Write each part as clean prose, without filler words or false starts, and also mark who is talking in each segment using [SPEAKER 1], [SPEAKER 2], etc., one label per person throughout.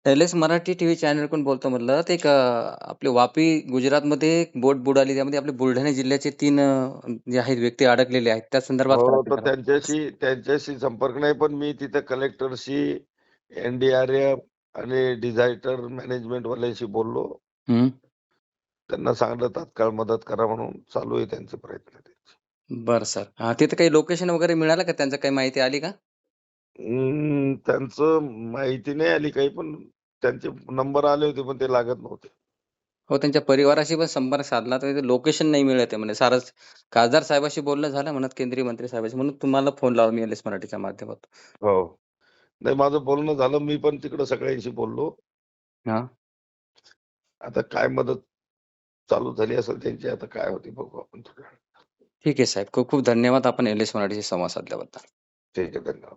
[SPEAKER 1] LS. Marathi TV चॅनलकडून बोलतो म्हटलं. ते एक आपले वापी गुजरातमध्ये एक बोट बुडाली. त्यामध्ये आपले बुलढाणा जिल्ह्याचे 3 जे आहेत व्यक्ती अडकलेले आहेत. त्या संदर्भात काय
[SPEAKER 2] हो, तर
[SPEAKER 1] सांगाल?
[SPEAKER 2] त्यांच्याशी संपर्क नाही, पण मी तिथे कलेक्टरशी, NDRF आणि डिझास्टर मॅनेजमेंट वाल्यांशी बोललो.
[SPEAKER 1] हं.
[SPEAKER 2] त्यांना सांगितलं तात्काळ मदत करा म्हणून. चालू आहे त्यांचे प्रयत्न त्यांचे.
[SPEAKER 1] बरं सर. तिथं काही लोकेशन वगैरे मिळालं का? त्यांचं काही माहिती आली का?
[SPEAKER 2] त्यांचं माहिती नाही आली काही, पण त्यांचे नंबर आले होते, पण ते लागत नव्हते.
[SPEAKER 1] हो, त्यांच्या परिवाराशी पण संपर्क साधला तर लोकेशन नाही मिळत आहे म्हणे. सारंच खासदार साहेबांशी बोलणं झालं म्हणत केंद्रीय मंत्री साहेबांशी. म्हणून तुम्हाला फोन लावला मी एल.एस. मराठीच्या माध्यमातून.
[SPEAKER 2] हो. नाही, माझं बोलणं झालं. मी पण तिकडं सगळ्यांशी बोललो.
[SPEAKER 1] हां.
[SPEAKER 2] आता काय मदत चालू झाली असेल त्यांची, आता काय होती बघू आपण थोड्या वेळात.
[SPEAKER 1] ठीक आहे साहेब. खूप खूप धन्यवाद आपण एल.एस. मराठीशी संवाद साधल्याबद्दल.
[SPEAKER 2] ठीक आहे, धन्यवाद.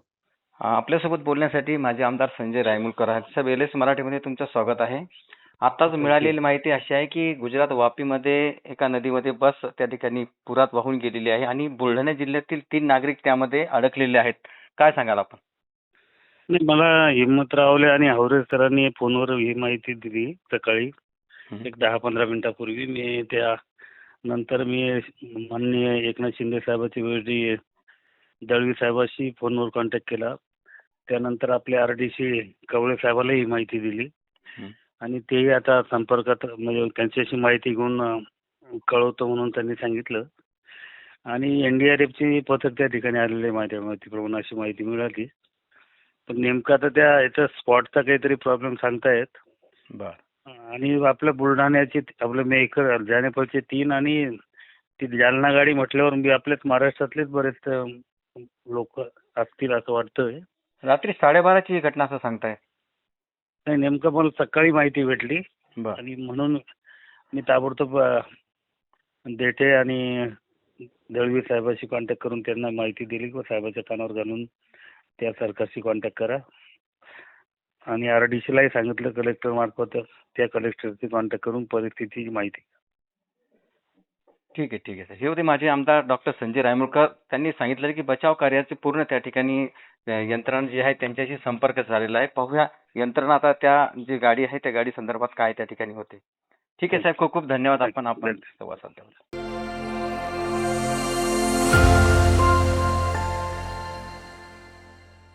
[SPEAKER 1] आपल्यासोबत बोलण्यासाठी माझे आमदार संजय रायमुलकर आहेत. साहेब, एल.एस. मराठीमध्ये तुमचं स्वागत आहे. आताच मिळालेली माहिती अशी आहे की गुजरात वापीमध्ये एका नदीमध्ये बस त्या ठिकाणी पुरात वाहून गेलेली आहे आणि बुलढाणा जिल्ह्यातील 3 नागरिक त्यामध्ये अडकलेले आहेत. काय सांगाल आपण?
[SPEAKER 3] नाही, मला हिम्मतरावले आणि हावरे सरांनी फोनवर ही माहिती दिली सकाळी एक 10-15 मिनिटापूर्वी. नंतर मी माननीय एकनाथ शिंदे साहेबांची वेळी दळवी साहेबांशी फोनवर कॉन्टॅक्ट केला. त्यानंतर आपले RDC कवळे साहेबाला ही माहिती दिली आणि तेही आता संपर्कात, म्हणजे त्यांच्याशी माहिती घेऊन कळवतो म्हणून त्यांनी सांगितलं. आणि NDRFची पथक त्या ठिकाणी आलेले माहितीप्रमाणे अशी माहिती मिळाली. पण नेमकं आता त्या याचा स्पॉटचा काहीतरी प्रॉब्लेम सांगतायत. आणि आपल्या बुलढाण्याचे आपल्या मेहकर जानेपरचे 3 आणि ती जालना गाडी म्हटल्यावर मी आपल्याच महाराष्ट्रातलेच बरेच लोक असतील असं वाटतंय.
[SPEAKER 1] रात्री 12:30ची ही घटना असं सांगताय.
[SPEAKER 3] नाही, नेमकं मला सकाळी माहिती भेटली
[SPEAKER 1] बरं.
[SPEAKER 3] आणि म्हणून मी ताबडतोब देठे आणि दळवी साहेबांशी कॉन्टॅक्ट करून त्यांना माहिती दिली की साहेबाच्या कानावर घालून त्या सरकारशी कॉन्टॅक्ट करा. आणि RDCलाही सांगितलं कलेक्टर मार्फत, त्या कलेक्टरशी कॉन्टॅक्ट करून परिस्थितीची माहिती.
[SPEAKER 1] ठीक आहे, ठीक आहे. हे होते माझे आमदार डॉक्टर संजय रायमुलकर. त्यांनी सांगितलं की बचाव कार्याचे पूर्ण त्या ठिकाणी यंत्रणा जी आहे त्यांच्याशी संपर्क झालेला आहे. पाहूया यंत्रणा आता त्या जी गाडी आहे त्या गाडी संदर्भात काय त्या ठिकाणी होते. ठीक आहे साहेब, खूप खूप धन्यवाद आपण संवाद साधल्याबद्दल.